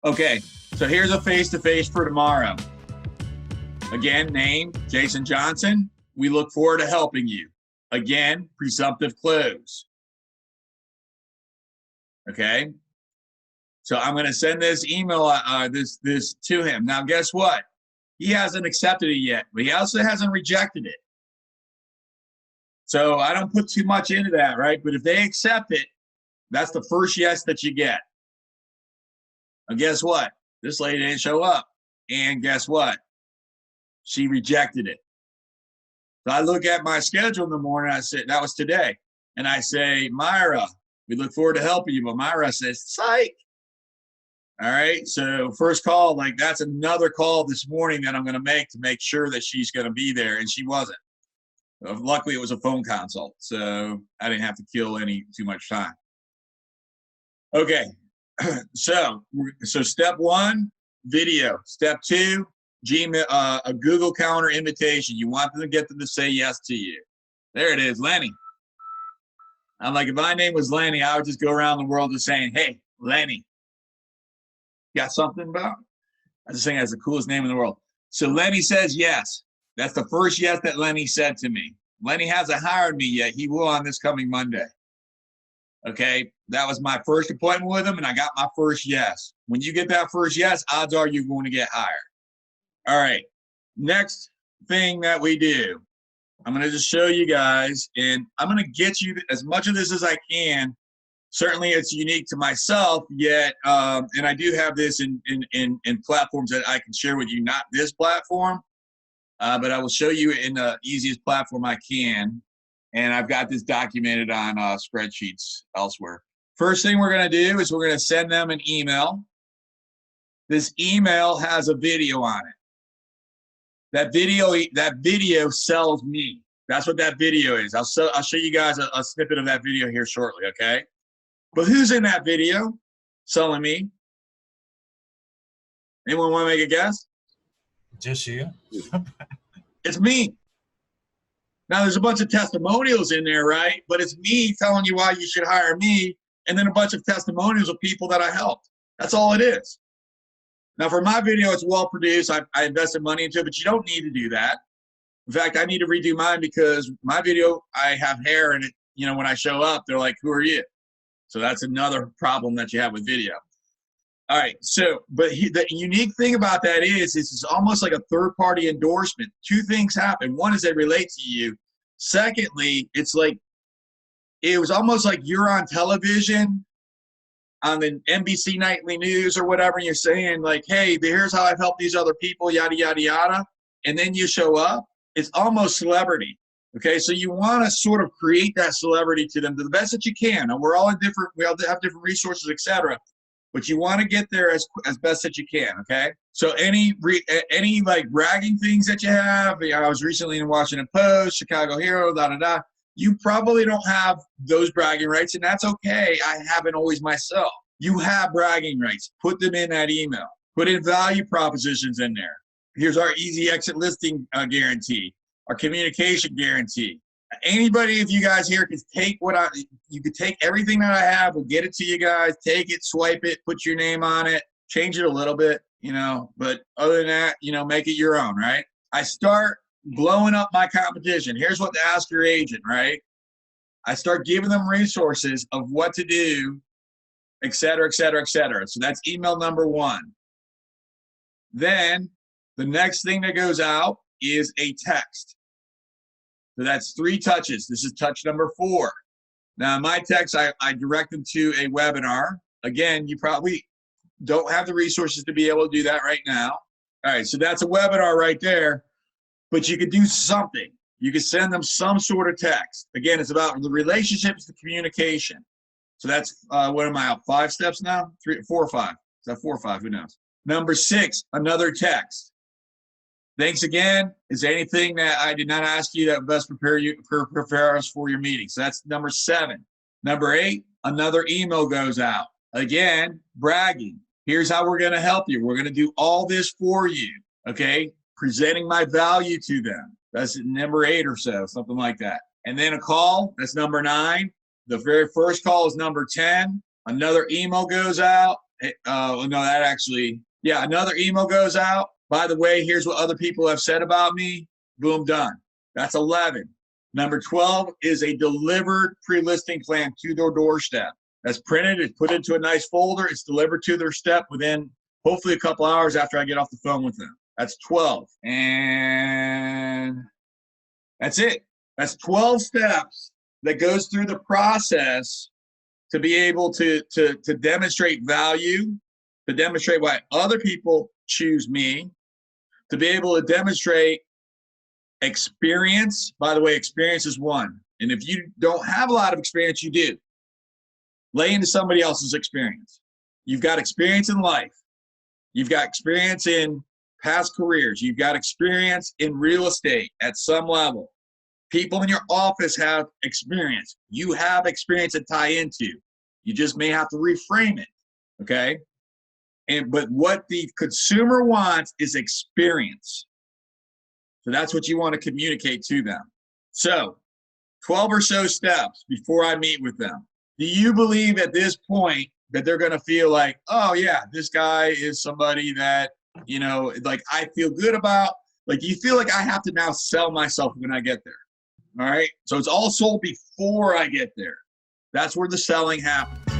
Okay, so here's a face-to-face for tomorrow. Again, name, Jason Johnson. We look forward to helping you. Again, presumptive close. Okay, so I'm going to send this email, this to him. Now, guess what? He hasn't accepted it yet, but he also hasn't rejected it. So I don't put too much into that, right? But if they accept it, that's the first yes that you get. And guess what? This lady didn't show up. And guess what? She rejected it. So I look at my schedule in the morning. I said, that was today. And I say, Myra, we look forward to helping you. But Myra says, psych. All right. So first call, like that's another call this morning that I'm going to make sure that she's going to be there. And she wasn't. Luckily, it was a phone consult, so I didn't have to kill too much time. Okay, so step one, video. Step two, Gmail, a Google Calendar invitation. You want them to get them to say yes to you. There it is, Lenny. I'm like, if my name was Lenny, I would just go around the world just saying, hey, Lenny. Got something about? I just think that's the coolest name in the world. So Lenny says yes. That's the first yes that Lenny said to me. Lenny hasn't hired me yet. He will on this coming Monday. Okay, that was my first appointment with him, and I got my first yes. When you get that first yes, odds are you're going to get hired. All right, next thing that we do, I'm going to just show you guys, and I'm going to get you as much of this as I can. Certainly, it's unique to myself, yet, and I do have this in platforms that I can share with you, not this platform. But I will show you in the easiest platform I can. And I've got this documented on spreadsheets elsewhere. First thing we're going to do is we're going to send them an email. This email has a video on it. That video sells me. That's what that video is. I'll show you guys a snippet of that video here shortly, okay? But who's in that video selling me? Anyone want to make a guess? Just you. It's me. Now, there's a bunch of testimonials in there, right? But it's me telling you why you should hire me, and then a bunch of testimonials of people that I helped. That's all it is. Now, for my video, it's well-produced. I invested money into it, but you don't need to do that. In fact, I need to redo mine because my video, I have hair, and it, when I show up, they're like, who are you? So that's another problem that you have with video. All right, so, but the unique thing about that is it's almost like a third-party endorsement. Two things happen. One is they relate to you. Secondly, it's like, it was almost like you're on television on the NBC Nightly News or whatever, and you're saying like, hey, here's how I've helped these other people, yada, yada, yada. And then you show up. It's almost celebrity. Okay, so you want to sort of create that celebrity to them to the best that you can. And we all have different resources, etc. But you want to get there as best that you can, okay? So any like bragging things that you have, I was recently in Washington Post, Chicago Hero, da-da-da. You probably don't have those bragging rights, and that's okay. I haven't always myself. You have bragging rights. Put them in that email. Put in value propositions in there. Here's our easy exit listing guarantee, our communication guarantee. Anybody, if you guys here could take you could take everything that I have, we'll get it to you guys, take it, swipe it, put your name on it, change it a little bit, but other than that, make it your own, right? I start blowing up my competition. Here's what to ask your agent, right? I start giving them resources of what to do, et cetera, et cetera, et cetera. So that's email number one. Then the next thing that goes out is a text. So that's 3 touches. This is touch number 4. Now, in my text, I direct them to a webinar. Again, you probably don't have the resources to be able to do that right now. All right, so that's a webinar right there. But you could do something. You could send them some sort of text. Again, it's about the relationships, the communication. So that's, what am I up, 5 steps now? 3, 4 or 5? Is that 4 or 5? Who knows? Number 6, another text. Thanks again. Is there anything that I did not ask you that would best prepare us for your meeting? So that's number 7. Number 8, another email goes out. Again, bragging. Here's how we're going to help you. We're going to do all this for you. Okay? Presenting my value to them. That's number 8 or so, something like that. And then a call. That's number 9. The very first call is number 10. Another email goes out. no, that actually, yeah, another email goes out. By the way, here's what other people have said about me. Boom, done. That's 11. Number 12 is a delivered pre-listing plan to their doorstep. That's printed, it's put into a nice folder, it's delivered to their step within hopefully a couple hours after I get off the phone with them. That's 12. And that's it. That's 12 steps that goes through the process to be able to demonstrate value, to demonstrate why other people choose me, to be able to demonstrate experience. By the way, experience is one. And if you don't have a lot of experience, you do. Lay into somebody else's experience. You've got experience in life. You've got experience in past careers. You've got experience in real estate at some level. People in your office have experience. You have experience to tie into. You just may have to reframe it, okay? But what the consumer wants is experience. So that's what you want to communicate to them. So 12 or so steps before I meet with them. Do you believe at this point that they're going to feel like, oh yeah, this guy is somebody that, you know, like I feel good about? Like, do you feel like I have to now sell myself when I get there? All right. So it's all sold before I get there. That's where the selling happens.